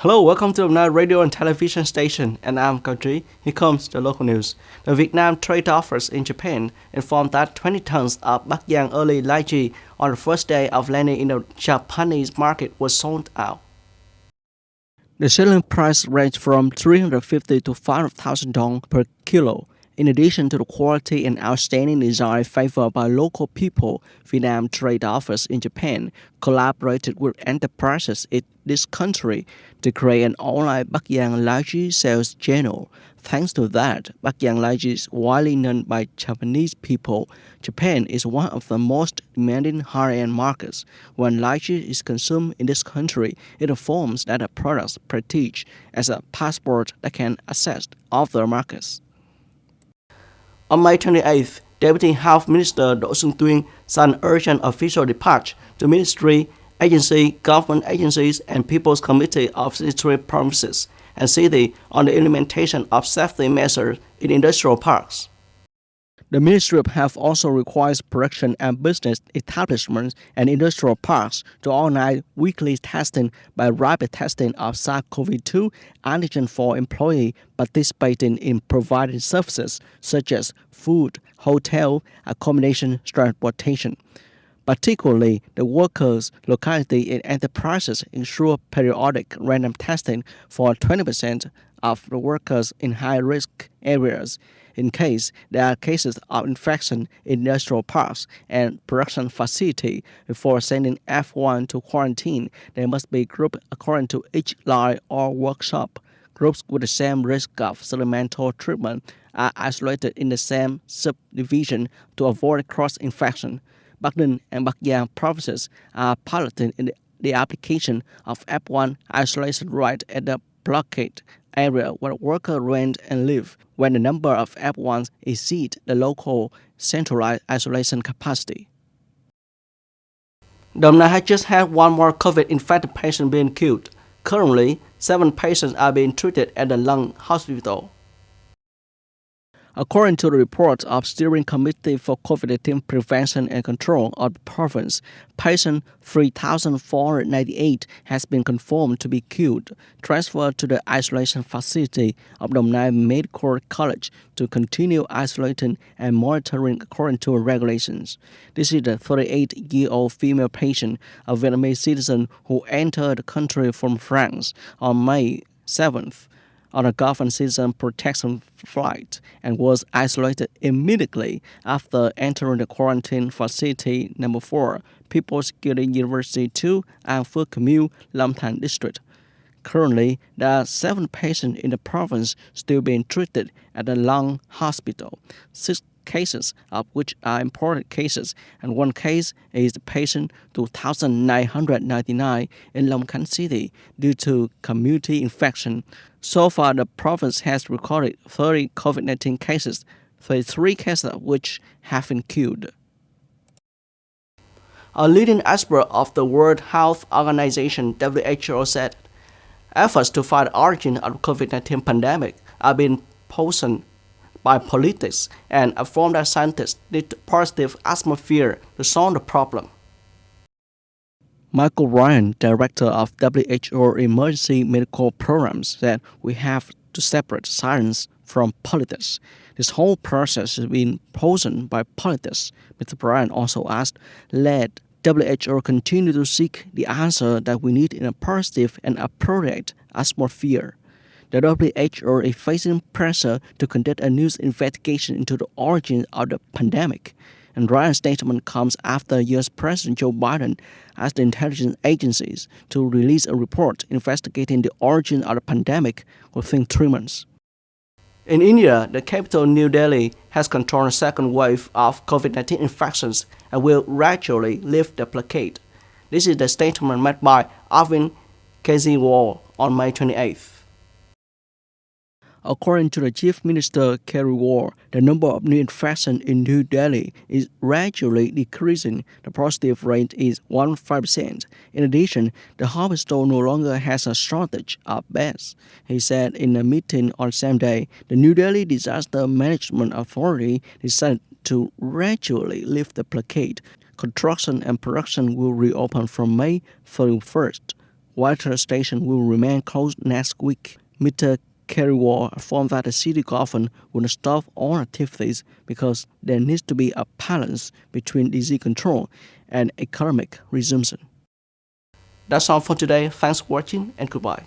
Hello, welcome to the radio and television station, and I'm Country. Here comes the local news. The Vietnam trade office in Japan informed that 20 tons of Bakyang early lychee on the first day of landing in the Japanese market was sold out. The selling price ranged from 350 to 500,000 dong per kilo. In addition to the quality and outstanding design favored by local people, Vietnam Trade Office in Japan collaborated with enterprises in this country to create an online Bakyang lychee sales channel. Thanks to that, Bakyang lychee is widely known by Japanese people. Japan is one of the most demanding high-end markets. When lychee is consumed in this country, it informs that the products prestige as a passport that can access other markets. On May 28th, Deputy Health Minister Do Xuân Tuyên signed urgent official dispatch to ministry, agency, government agencies, and People's Committee of 63 provinces and cities on the implementation of safety measures in industrial parks. The Ministry of Health also requires production and business establishments and industrial parks to organize weekly testing by rapid testing of SARS-CoV-2 antigen for employees participating in providing services such as food, hotel, accommodation, transportation. Particularly, the workers, locality, and enterprises ensure periodic random testing for 20% of the workers in high-risk areas. In case there are cases of infection in industrial parks and production facility, before sending F1 to quarantine, they must be grouped according to each line or workshop. Groups with the same risk of supplemental treatment are isolated in the same subdivision to avoid cross-infection. Bắc Ninh and Bắc Giang provinces are piloting in the application of F1 isolation right at the blockade area where workers rent and live when the number of F1s exceed the local centralized isolation capacity. Đồng Nai has just had one more COVID-infected patient being killed. Currently, 7 patients are being treated at the lung hospital. According to the report of Steering Committee for COVID-19 Prevention and Control of the province, patient 3,498 has been confirmed to be killed, transferred to the isolation facility of Đồng Nai Medical College to continue isolating and monitoring according to regulations. This is the 38-year-old female patient, a Vietnamese citizen who entered the country from France on May 7th. On a government citizen protection flight and was isolated immediately after entering the quarantine facility number 4, People's Security University 2, An Phước Commune, Long Thành District. Currently, there are 7 patients in the province still being treated at the lung hospital. 6 cases of which are imported cases, and 1 case is the patient 2,999 in Long Khánh City due to community infection. So far, the province has recorded 30 COVID-19 cases, 33 cases of which have been cured. A leading expert of the World Health Organization (WHO) said efforts to fight the origin of the COVID-19 pandemic are being poisoned by politics and affirmed that scientists need a positive atmosphere to solve the problem. Michael Ryan, director of WHO Emergency Medical Programs, said we have to separate science from politics. This whole process has been poisoned by politics. Mr. Ryan also asked, let WHO continue to seek the answer that we need in a positive and appropriate atmosphere. The WHO is facing pressure to conduct a news investigation into the origin of the pandemic. And Ryan's statement comes after U.S. President Joe Biden asked the intelligence agencies to release a report investigating the origin of the pandemic within 3 months. In India, the capital New Delhi has controlled a second wave of COVID-19 infections and will gradually lift the blockade. This is the statement made by Arvind Kejriwal on May 28th. According to the Chief Minister Kejriwal, the number of new infections in New Delhi is gradually decreasing. The positive rate is 15%. In addition, the hospital no longer has a shortage of beds. He said in a meeting on the same day, the New Delhi Disaster Management Authority decided to gradually lift the blockade. Construction and production will reopen from May 31st. Water station will remain closed next week. Mr. Kerrywall informed that the city government will stop all activities because there needs to be a balance between disease control and economic resumption. That's all for today. Thanks for watching and goodbye.